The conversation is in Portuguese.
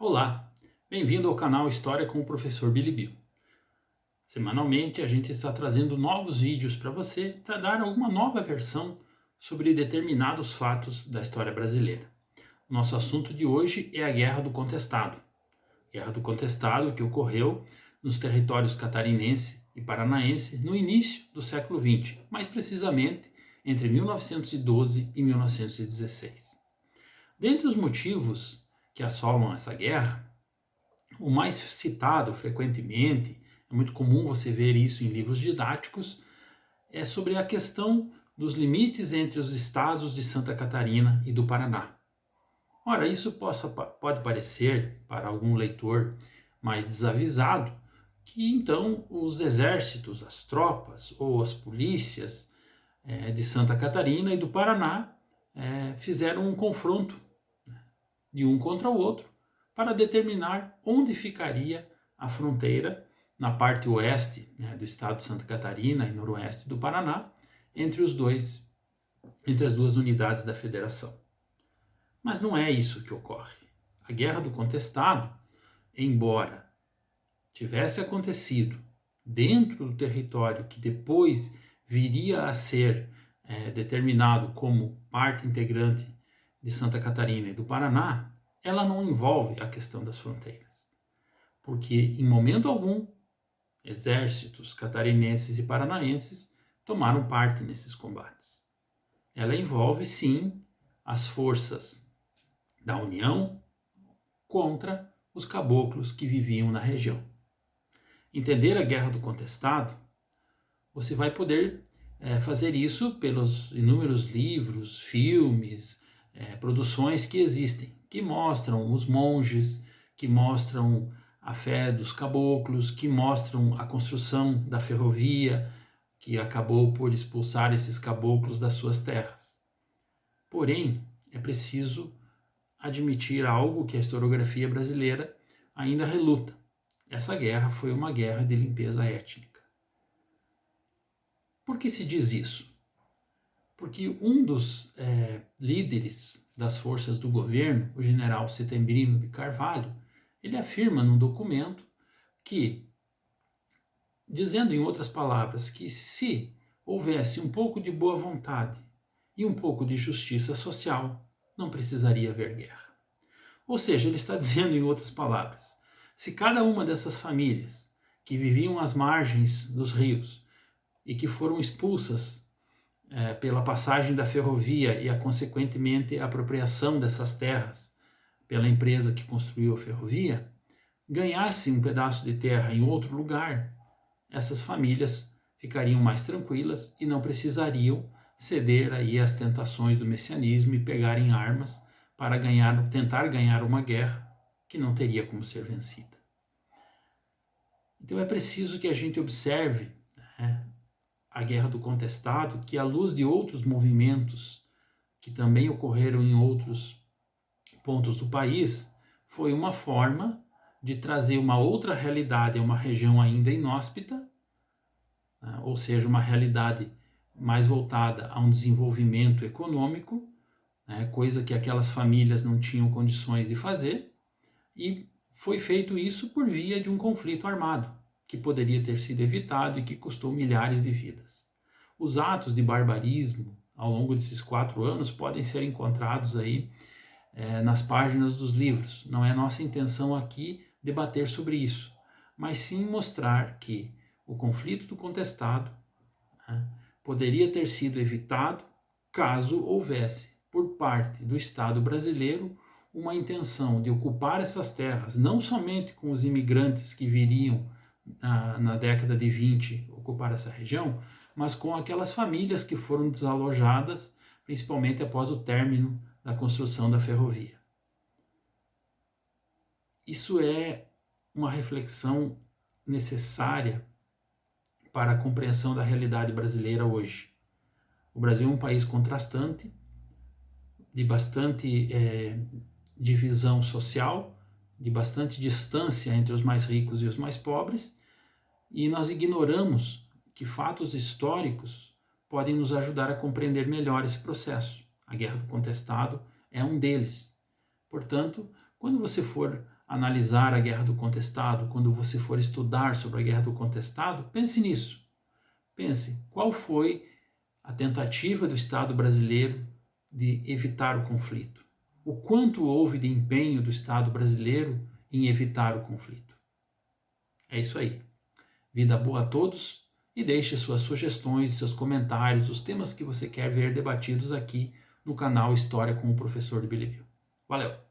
Olá, bem-vindo ao canal História com o Professor Billy Bill. Semanalmente a gente está trazendo novos vídeos para você para dar alguma nova versão sobre determinados fatos da história brasileira. Nosso assunto de hoje é a Guerra do Contestado. Guerra do Contestado que ocorreu nos territórios catarinense e paranaense no início do século XX, mais precisamente entre 1912 e 1916. Dentre os motivos que assolam essa guerra, o mais citado frequentemente, é muito comum você ver isso em livros didáticos, é sobre a questão dos limites entre os estados de Santa Catarina e do Paraná. Ora, isso pode parecer, para algum leitor mais desavisado, que então os exércitos, as tropas ou as polícias de Santa Catarina e do Paraná fizeram um confronto de um contra o outro para determinar onde ficaria a fronteira na parte oeste do estado de Santa Catarina e noroeste do Paraná entre as duas unidades da federação. Mas não é isso que ocorre. A Guerra do Contestado, embora tivesse acontecido dentro do território que depois viria a ser determinado como parte integrante de Santa Catarina e do Paraná, ela não envolve a questão das fronteiras. Porque em momento algum, exércitos catarinenses e paranaenses tomaram parte nesses combates. Ela envolve, sim, as forças da União contra os caboclos que viviam na região. Entender a Guerra do Contestado, você vai poder fazer isso pelos inúmeros livros, filmes, produções que existem, que mostram os monges, que mostram a fé dos caboclos, que mostram a construção da ferrovia, que acabou por expulsar esses caboclos das suas terras. Porém, é preciso admitir algo que a historiografia brasileira ainda reluta. Essa guerra foi uma guerra de limpeza étnica. Por que se diz isso? Porque um dos líderes das forças do governo, o general Setembrino de Carvalho, ele afirma num documento que, dizendo em outras palavras, que se houvesse um pouco de boa vontade e um pouco de justiça social, não precisaria haver guerra. Ou seja, ele está dizendo em outras palavras, se cada uma dessas famílias que viviam às margens dos rios e que foram expulsas pela passagem da ferrovia e a consequentemente a apropriação dessas terras pela empresa que construiu a ferrovia, ganhasse um pedaço de terra em outro lugar, essas famílias ficariam mais tranquilas e não precisariam ceder aí às tentações do messianismo e pegarem armas para tentar ganhar uma guerra que não teria como ser vencida. Então é preciso que a gente observe a Guerra do Contestado, que à luz de outros movimentos que também ocorreram em outros pontos do país, foi uma forma de trazer uma outra realidade a uma região ainda inóspita, ou seja, uma realidade mais voltada a um desenvolvimento econômico, coisa que aquelas famílias não tinham condições de fazer, e foi feito isso por via de um conflito armado, que poderia ter sido evitado e que custou milhares de vidas. Os atos de barbarismo ao longo desses 4 anos podem ser encontrados aí nas páginas dos livros. Não é nossa intenção aqui debater sobre isso, mas sim mostrar que o conflito do contestado poderia ter sido evitado caso houvesse, por parte do Estado brasileiro, uma intenção de ocupar essas terras, não somente com os imigrantes que viriam na década de 20 ocupar essa região, mas com aquelas famílias que foram desalojadas, principalmente após o término da construção da ferrovia. Isso é uma reflexão necessária para a compreensão da realidade brasileira hoje. O Brasil é um país contrastante, de bastante divisão social, de bastante distância entre os mais ricos e os mais pobres, e nós ignoramos que fatos históricos podem nos ajudar a compreender melhor esse processo. A Guerra do Contestado é um deles. Portanto, quando você for analisar a Guerra do Contestado, quando você for estudar sobre a Guerra do Contestado, pense nisso. Pense, qual foi a tentativa do Estado brasileiro de evitar o conflito? O quanto houve de empenho do Estado brasileiro em evitar o conflito? É isso aí. Vida boa a todos e deixe suas sugestões, seus comentários, os temas que você quer ver debatidos aqui no canal História com o Professor Bilibio. Valeu!